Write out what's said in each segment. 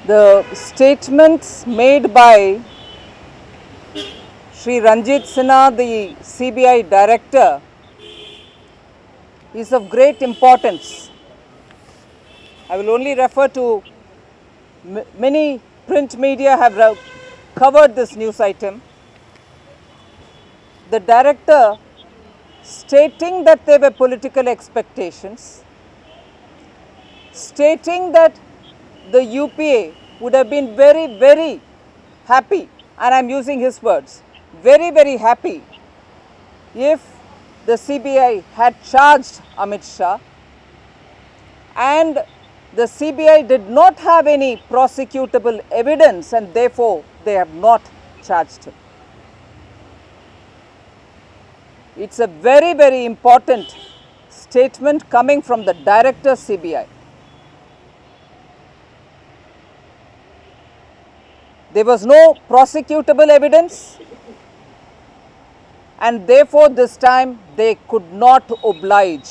The statements made by Shri Ranjit Sinha, the CBI director, is of great importance. I will only refer to many print media have covered this news item. The director stating that there were political expectations, stating that the UPA would have been very, very happy, and I am using his words, very, very happy if the CBI had charged Amit Shah, and the CBI did not have any prosecutable evidence and therefore they have not charged him. It's a very, very important statement coming from the director CBI. There was no prosecutable evidence and therefore this time they could not oblige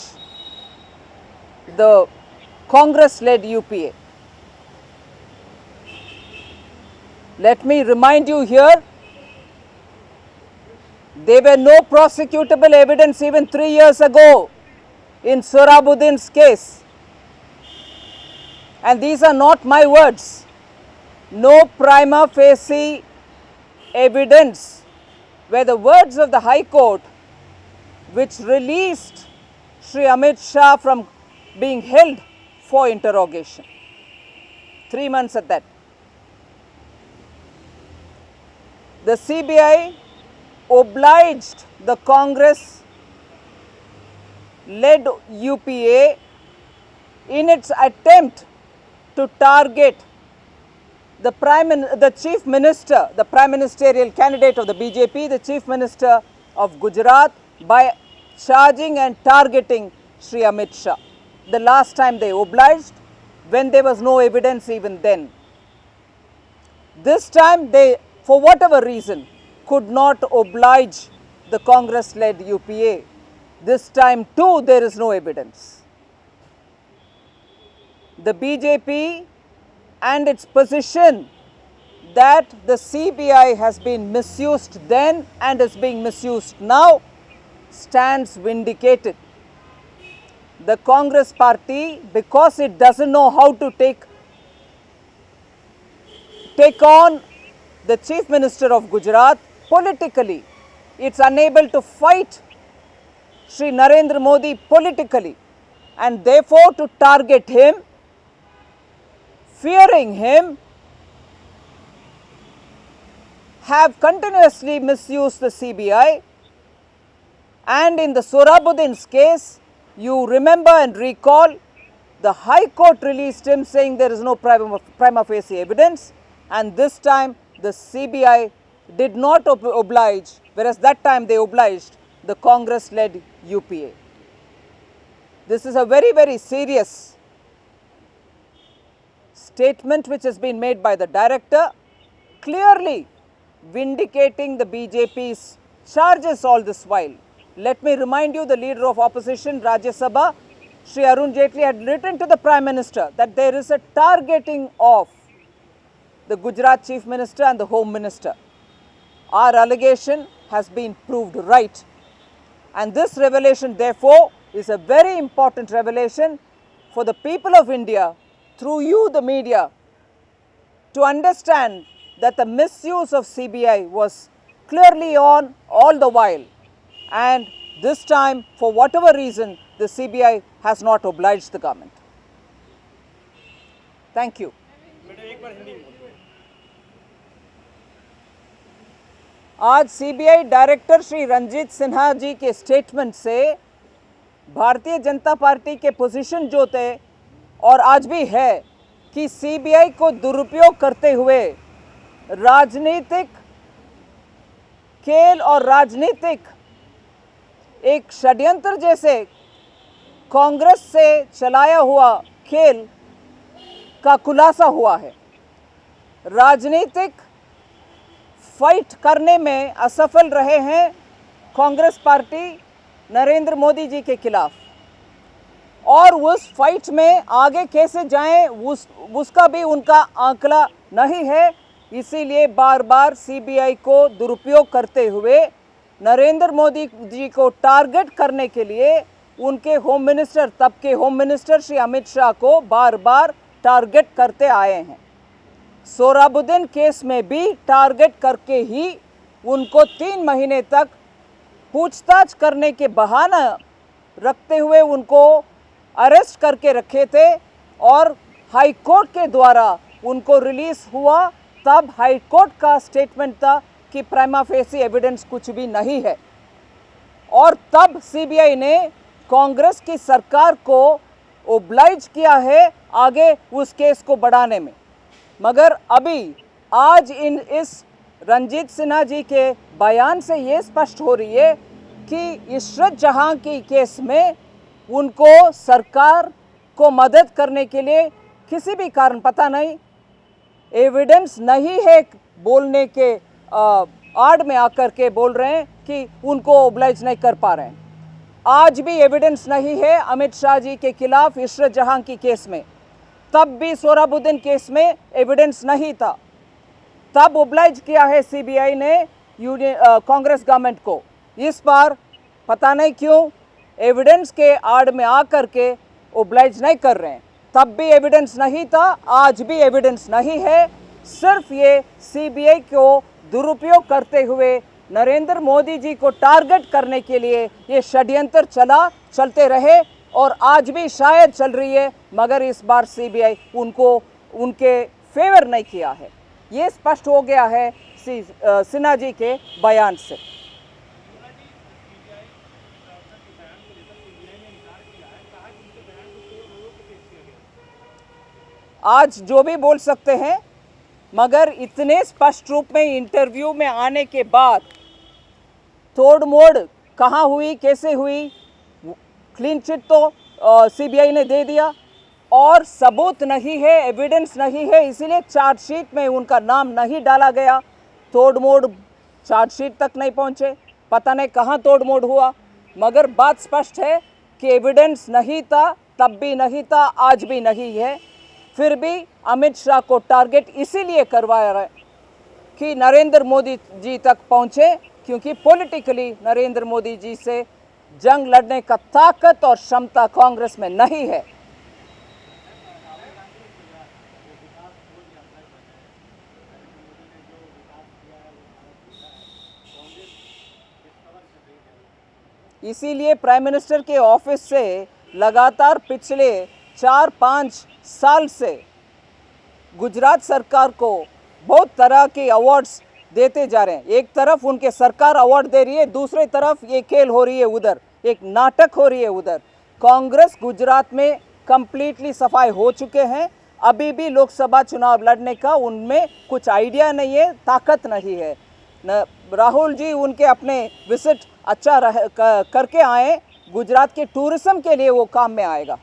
the Congress-led UPA. Let me remind you here, there were no prosecutable evidence even 3 years ago in Sohrabuddin's case. And these are not my words. No prima facie evidence were the words of the High Court which released Shri Amit Shah from being held for interrogation. 3 months at that. The CBI obliged the Congress-led UPA in its attempt to target the Chief Minister, the Prime Ministerial candidate of the BJP, the Chief Minister of Gujarat, by charging and targeting Shri Amit Shah. The last time they obliged, when there was no evidence even then. This time they, for whatever reason, could not oblige the Congress-led UPA. This time too there is no evidence. The BJP and its position that the CBI has been misused then and is being misused now stands vindicated. The Congress party, because it doesn't know how to take on the Chief Minister of Gujarat politically, it's unable to fight Shri Narendra Modi politically, and therefore to target him, fearing him, have continuously misused the CBI. And in the Sohrabuddin's case, you remember and recall, the High Court released him saying there is no prima facie evidence, and this time the CBI did not oblige, whereas that time they obliged the Congress-led UPA. This is a very, very serious statement which has been made by the director, clearly vindicating the BJP's charges all this while. Let me remind you, the leader of opposition, Rajya Sabha, Shri Arun Jaitley, had written to the Prime Minister that there is a targeting of the Gujarat Chief Minister and the Home Minister. Our allegation has been proved right. And this revelation, therefore, is a very important revelation for the people of India, through you, the media, to understand that the misuse of CBI was clearly on all the while. And this time, for whatever reason, the CBI has not obliged the government. Thank you. आज CBI director Shri Ranjit Sinha ji के statement से Bharatiya Janata party के position जो थे और आज भी है कि सीबीआई को दुरुपयोग करते हुए राजनीतिक खेल और राजनीतिक एक षड्यंत्र जैसे कांग्रेस से चलाया हुआ खेल का खुलासा हुआ है। राजनीतिक फाइट करने में असफल रहे हैं कांग्रेस पार्टी नरेंद्र मोदी जी के खिलाफ। और उस फाइट में आगे कैसे जाएं उसका भी उनका आंकड़ा नहीं है। इसीलिए बार बार सीबीआई को दुरुपयोग करते हुए नरेंद्र मोदी जी को टारगेट करने के लिए उनके होम मिनिस्टर, तब के होम मिनिस्टर श्री अमित शाह को बार बार टारगेट करते आए हैं। सोहराबुद्दीन केस में भी टारगेट करके ही उनको 3 महीने तक पूछताछ करने के बहाना रखते हुए उनको अरेस्ट करके रखे थे और हाई कोर्ट के द्वारा उनको रिलीज हुआ। तब हाई कोर्ट का स्टेटमेंट था कि प्राइमा फेसी एविडेंस कुछ भी नहीं है और तब सीबीआई ने कांग्रेस की सरकार को ओब्लाइज किया है आगे उस केस को बढ़ाने में। मगर अभी आज इस रंजीत सिन्हा जी के बयान से ये स्पष्ट हो रही है कि इशरत जहां की केस में उनको सरकार को मदद करने के लिए किसी भी कारण, पता नहीं, एविडेंस नहीं है बोलने के आड़ में आकर के बोल रहे हैं कि उनको ओब्लाइज नहीं कर पा रहे हैं। आज भी एविडेंस नहीं है अमित शाह जी के खिलाफ इशरत जहां की केस में। तब भी सोहराबुद्दीन केस में एविडेंस नहीं था, तब ओब्लाइज किया है सीबीआई ने कांग्रेस गवर्नमेंट को। इस बार पता नहीं क्यों एविडेंस के आड़ में आकर के ओब्लाइज नहीं कर रहे हैं। तब भी एविडेंस नहीं था, आज भी एविडेंस नहीं है। सिर्फ ये सीबीआई को दुरुपयोग करते हुए नरेंद्र मोदी जी को टारगेट करने के लिए ये षड्यंत्र चलते रहे और आज भी शायद चल रही है, मगर इस बार सीबीआई उनको उनके फेवर नहीं किया है। ये स्पष्ट हो गया है सिन्हा जी के बयान से। आज जो भी बोल सकते हैं, मगर इतने स्पष्ट रूप में इंटरव्यू में आने के बाद तोड़ मोड़ कहाँ हुई, कैसे हुई, क्लीन चिट तो सीबीआई ने दे दिया और सबूत नहीं है, एविडेंस नहीं है, इसीलिए चार्जशीट में उनका नाम नहीं डाला गया। तोड़ मोड़ चार्जशीट तक नहीं पहुँचे, पता नहीं कहाँ तोड़ मोड़ हुआ। मगर बात स्पष्ट है कि एविडेंस नहीं था, तब भी नहीं था, आज भी नहीं है। फिर भी अमित शाह को टारगेट इसीलिए करवाया है कि नरेंद्र मोदी जी तक पहुंचे, क्योंकि पॉलिटिकली नरेंद्र मोदी जी से जंग लड़ने का ताकत और क्षमता कांग्रेस में नहीं है। इसीलिए प्राइम मिनिस्टर के ऑफिस से लगातार पिछले 4-5 साल से गुजरात सरकार को बहुत तरह के अवार्ड्स देते जा रहे हैं। एक तरफ उनके सरकार अवार्ड दे रही है, दूसरी तरफ ये खेल हो रही है, उधर एक नाटक हो रही है। उधर कांग्रेस गुजरात में कंप्लीटली सफाई हो चुके हैं, अभी भी लोकसभा चुनाव लड़ने का उनमें कुछ आइडिया नहीं है, ताकत नहीं है। राहुल जी उनके अपने विजिट अच्छा करके आए, गुजरात के टूरिज्म के लिए वो काम में आएगा।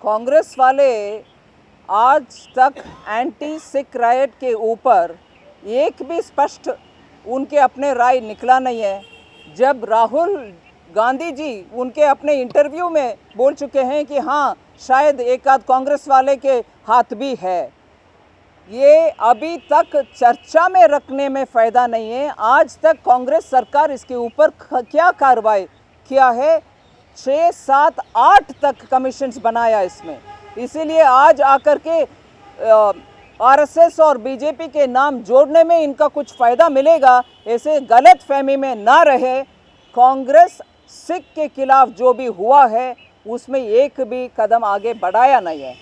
कांग्रेस वाले आज तक एंटी सिख राइट के ऊपर एक भी स्पष्ट उनके अपने राय निकला नहीं है। जब राहुल गांधी जी उनके अपने इंटरव्यू में बोल चुके हैं कि हाँ शायद एक आध कांग्रेस वाले के हाथ भी है, ये अभी तक चर्चा में रखने में फ़ायदा नहीं है। आज तक कांग्रेस सरकार इसके ऊपर क्या कार्रवाई किया है? 6, 7, 8 तक कमीशंस बनाया इसमें। इसीलिए आज आकर के आरएसएस और बीजेपी के नाम जोड़ने में इनका कुछ फ़ायदा मिलेगा, ऐसे गलत फहमी में ना रहे। कांग्रेस सिख के खिलाफ जो भी हुआ है उसमें एक भी कदम आगे बढ़ाया नहीं है।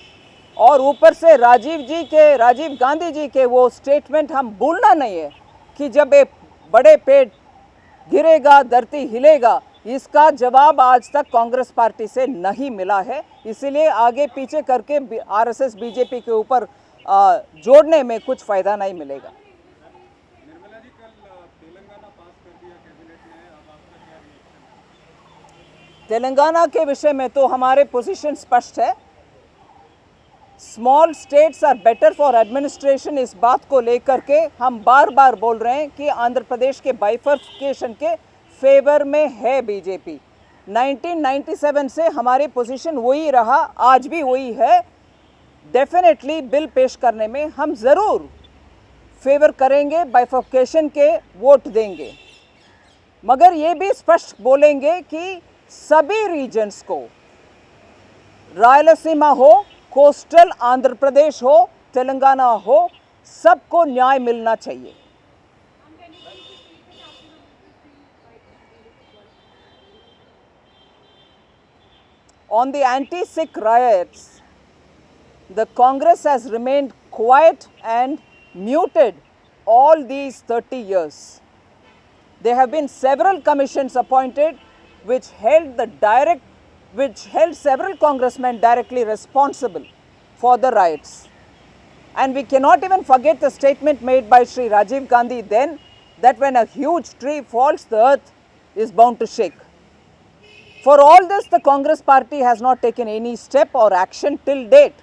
और ऊपर से राजीव गांधी जी के वो स्टेटमेंट हम भूलना नहीं है कि जब एक बड़े पेट गिरेगा धरती हिलेगा, इसका जवाब आज तक कांग्रेस पार्टी से नहीं मिला है। इसीलिए आगे पीछे करके आरएसएस बीजेपी के ऊपर जोड़ने में कुछ फायदा नहीं मिलेगा। निर्मला जी, कल तेलंगाना पास कर दिया कैबिनेट ने, अब आपका क्या रिएक्शन? तेलंगाना के विषय में तो हमारे पोजीशन स्पष्ट है। Small states are better for administration, इस बात को लेकर के हम बार बार बोल रहे हैं कि आंध्र प्रदेश के बाइफर्केशन के फेवर में है बीजेपी। 1997 से हमारी पोजीशन वही रहा, आज भी वही है। डेफिनेटली बिल पेश करने में हम ज़रूर फेवर करेंगे, बाइफर्केशन के वोट देंगे, मगर ये भी स्पष्ट बोलेंगे कि सभी रीजन्स को, रायलसीमा हो, कोस्टल आंध्र प्रदेश हो, तेलंगाना हो, सबको न्याय मिलना चाहिए। On the anti-Sikh riots, the Congress has remained quiet and muted all these 30 years. There have been several commissions appointed which held several congressmen directly responsible for the riots. And we cannot even forget the statement made by Sri Rajiv Gandhi then, that when a huge tree falls, the earth is bound to shake. For all this, the Congress party has not taken any step or action till date.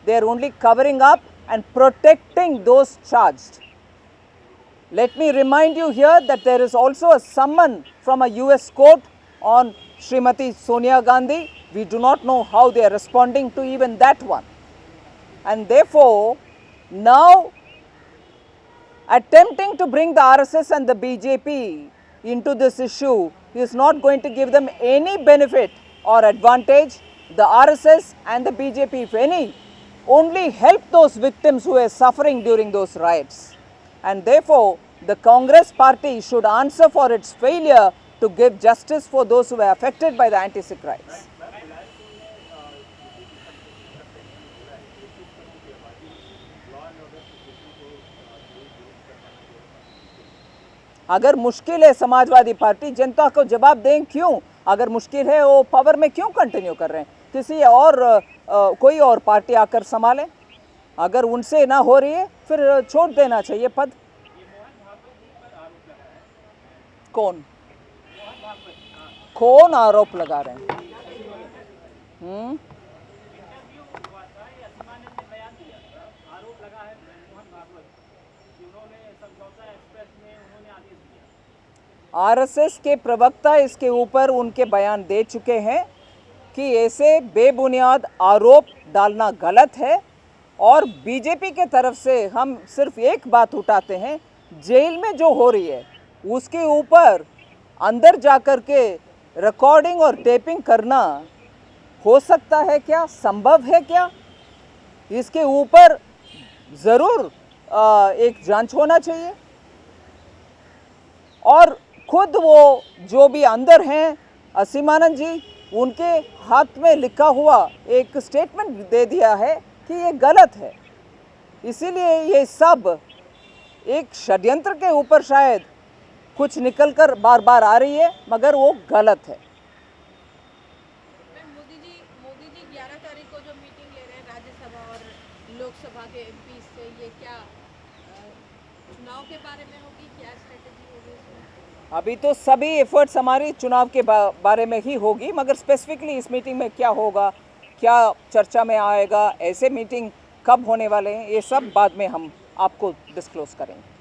They are only covering up and protecting those charged. Let me remind you here that there is also a summon from a US court on Srimati Sonia Gandhi. We do not know how they are responding to even that one. And therefore, now attempting to bring the RSS and the BJP into this issue is not going to give them any benefit or advantage. The RSS and the BJP, if any, only help those victims who were suffering during those riots. And therefore, the Congress party should answer for its failure to give justice for those who were affected by the anti-Sikh riots. अगर मुश्किल है Samajwadi party, जनता को जवाब दें क्यों? अगर मुश्किल है वो पावर में क्यों कंटिन्यू कर रहे हैं? किसी और कोई और पार्टी आकर संभाले। अगर उनसे ना हो रही है फिर छोड़ देना चाहिए पद। कौन आरोप लगा रहे हैं? आरएसएस के प्रवक्ता इसके ऊपर उनके बयान दे चुके हैं कि ऐसे बेबुनियाद आरोप डालना गलत है। और बीजेपी के तरफ से हम सिर्फ एक बात उठाते हैं, जेल में जो हो रही है उसके ऊपर अंदर जाकर के रिकॉर्डिंग और टेपिंग करना हो सकता है क्या? संभव है क्या? इसके ऊपर ज़रूर एक जांच होना चाहिए। और खुद वो जो भी अंदर हैं असीमानंद जी, उनके हाथ में लिखा हुआ एक स्टेटमेंट दे दिया है कि ये गलत है। इसीलिए ये सब एक षड्यंत्र के ऊपर शायद कुछ निकलकर बार बार आ रही है, मगर वो गलत है। मोदी जी 11 तारीख को जो मीटिंग ले रहे हैं राज्यसभा और लोकसभा के एमपी से, ये क्या चुनाव के बारे में होगी? क्या स्ट्रेटेजी होगी इसमें? अभी तो सभी एफर्ट्स हमारी चुनाव के बारे में ही होगी, मगर स्पेसिफिकली इस मीटिंग में क्या होगा, क्या चर्चा में आएगा, ऐसे मीटिंग कब होने वाले हैं, ये सब बाद में हम आपको डिस्क्लोज करेंगे।